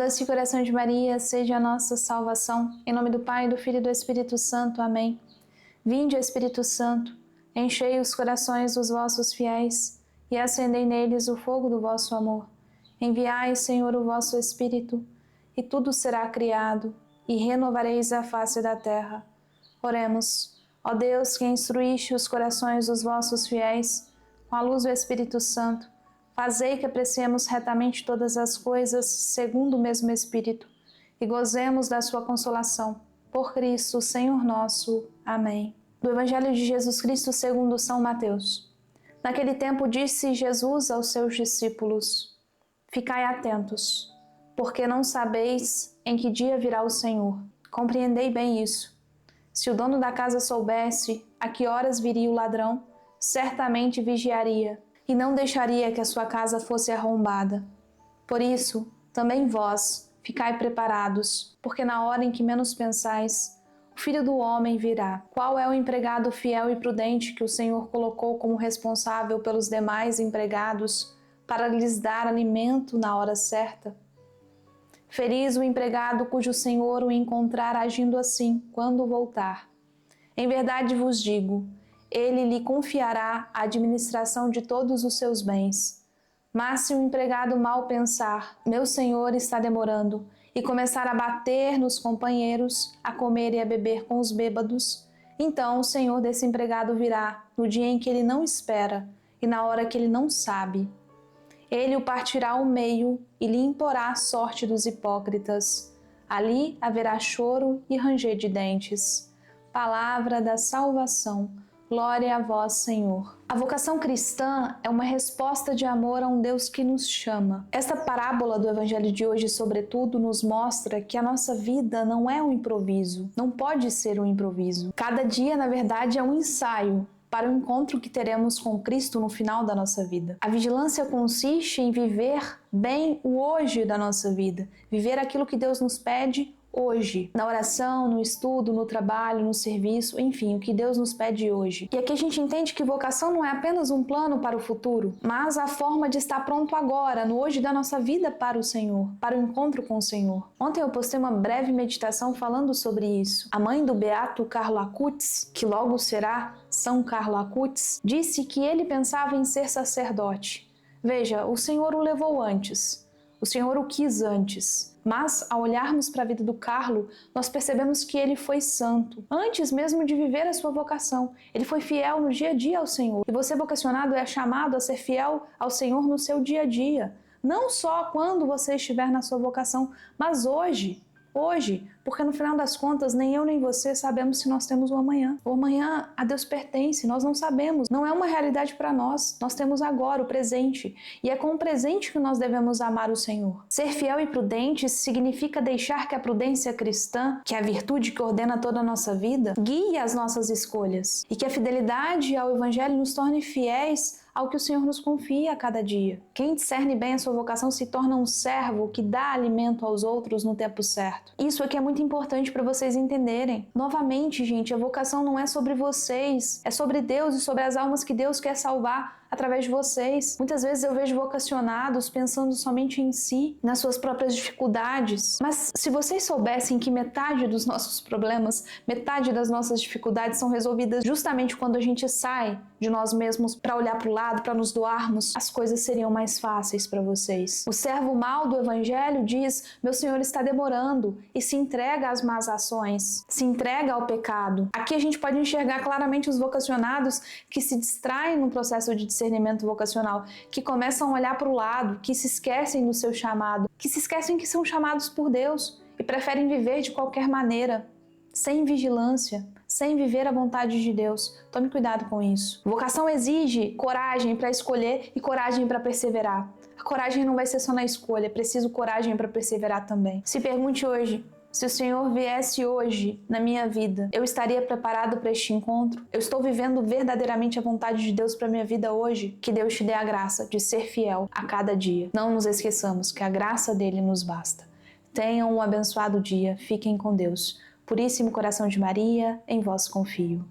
Doce coração de Maria, seja a nossa salvação. Em nome do Pai, do Filho e do Espírito Santo. Amém. Vinde, Espírito Santo, enchei os corações dos vossos fiéis e acendei neles o fogo do vosso amor. Enviai, Senhor, o vosso Espírito, e tudo será criado, e renovareis a face da terra. Oremos. Ó Deus, que instruíste os corações dos vossos fiéis com a luz do Espírito Santo, fazei que apreciemos retamente todas as coisas segundo o mesmo Espírito e gozemos da sua consolação. Por Cristo, Senhor nosso. Amém. Do Evangelho de Jesus Cristo segundo São Mateus. Naquele tempo disse Jesus aos seus discípulos: Ficai atentos, porque não sabeis em que dia virá o Senhor. Compreendei bem isso. Se o dono da casa soubesse a que horas viria o ladrão, certamente vigiaria e não deixaria que a sua casa fosse arrombada. Por isso, também vós, ficai preparados, porque na hora em que menos pensais, o Filho do Homem virá. Qual é o empregado fiel e prudente que o Senhor colocou como responsável pelos demais empregados para lhes dar alimento na hora certa? Feliz o empregado cujo senhor o encontrar agindo assim, quando voltar. Em verdade vos digo, ele lhe confiará a administração de todos os seus bens. Mas se o empregado mal pensar, meu senhor está demorando, e começar a bater nos companheiros, a comer e a beber com os bêbados, então o senhor desse empregado virá no dia em que ele não espera e na hora que ele não sabe. Ele o partirá ao meio e lhe imporá a sorte dos hipócritas. Ali haverá choro e ranger de dentes. Palavra da salvação. Glória a vós, Senhor. A vocação cristã é uma resposta de amor a um Deus que nos chama. Esta parábola do Evangelho de hoje, sobretudo, nos mostra que a nossa vida não é um improviso, não pode ser um improviso. Cada dia, na verdade, é um ensaio para o encontro que teremos com Cristo no final da nossa vida. A vigilância consiste em viver bem o hoje da nossa vida, viver aquilo que Deus nos pede hoje, na oração, no estudo, no trabalho, no serviço, enfim, o que Deus nos pede hoje. E aqui a gente entende que vocação não é apenas um plano para o futuro, mas a forma de estar pronto agora, no hoje da nossa vida para o Senhor, para o encontro com o Senhor. Ontem eu postei uma breve meditação falando sobre isso. A mãe do beato Carlo Acutis, que logo será São Carlo Acutis, disse que ele pensava em ser sacerdote. Veja, o Senhor o levou antes. O Senhor o quis antes, mas ao olharmos para a vida do Carlo, nós percebemos que ele foi santo, antes mesmo de viver a sua vocação. Ele foi fiel no dia a dia ao Senhor. E você vocacionado é chamado a ser fiel ao Senhor no seu dia a dia. Não só quando você estiver na sua vocação, mas hoje, porque no final das contas, nem eu nem você sabemos se nós temos o amanhã. O amanhã a Deus pertence, nós não sabemos, não é uma realidade para nós. Nós temos agora o presente, e é com o presente que nós devemos amar o Senhor. Ser fiel e prudente significa deixar que a prudência cristã, que é a virtude que ordena toda a nossa vida, guie as nossas escolhas, e que a fidelidade ao Evangelho nos torne fiéis ao que o Senhor nos confia a cada dia. Quem discerne bem a sua vocação se torna um servo que dá alimento aos outros no tempo certo. Isso aqui é muito importante para vocês entenderem. Novamente, gente, a vocação não é sobre vocês, é sobre Deus e sobre as almas que Deus quer salvar através de vocês. Muitas vezes eu vejo vocacionados pensando somente em si, nas suas próprias dificuldades. Mas se vocês soubessem que metade dos nossos problemas, metade das nossas dificuldades são resolvidas justamente quando a gente sai de nós mesmos para olhar para o lado, para nos doarmos, as coisas seriam mais fáceis para vocês. O servo mau do Evangelho diz: meu Senhor está demorando, e se entrega às más ações, se entrega ao pecado. Aqui a gente pode enxergar claramente os vocacionados que se distraem no processo de discernimento vocacional, que começam a olhar para o lado, que se esquecem do seu chamado, que se esquecem que são chamados por Deus e preferem viver de qualquer maneira, sem vigilância, sem viver a vontade de Deus. Tome cuidado com isso. Vocação exige coragem para escolher e coragem para perseverar. A coragem não vai ser só na escolha, é preciso coragem para perseverar também. Se pergunte hoje: se o Senhor viesse hoje na minha vida, eu estaria preparado para este encontro? Eu estou vivendo verdadeiramente a vontade de Deus para minha vida hoje? Que Deus te dê a graça de ser fiel a cada dia. Não nos esqueçamos que a graça dele nos basta. Tenham um abençoado dia, fiquem com Deus. Puríssimo coração de Maria, em vós confio.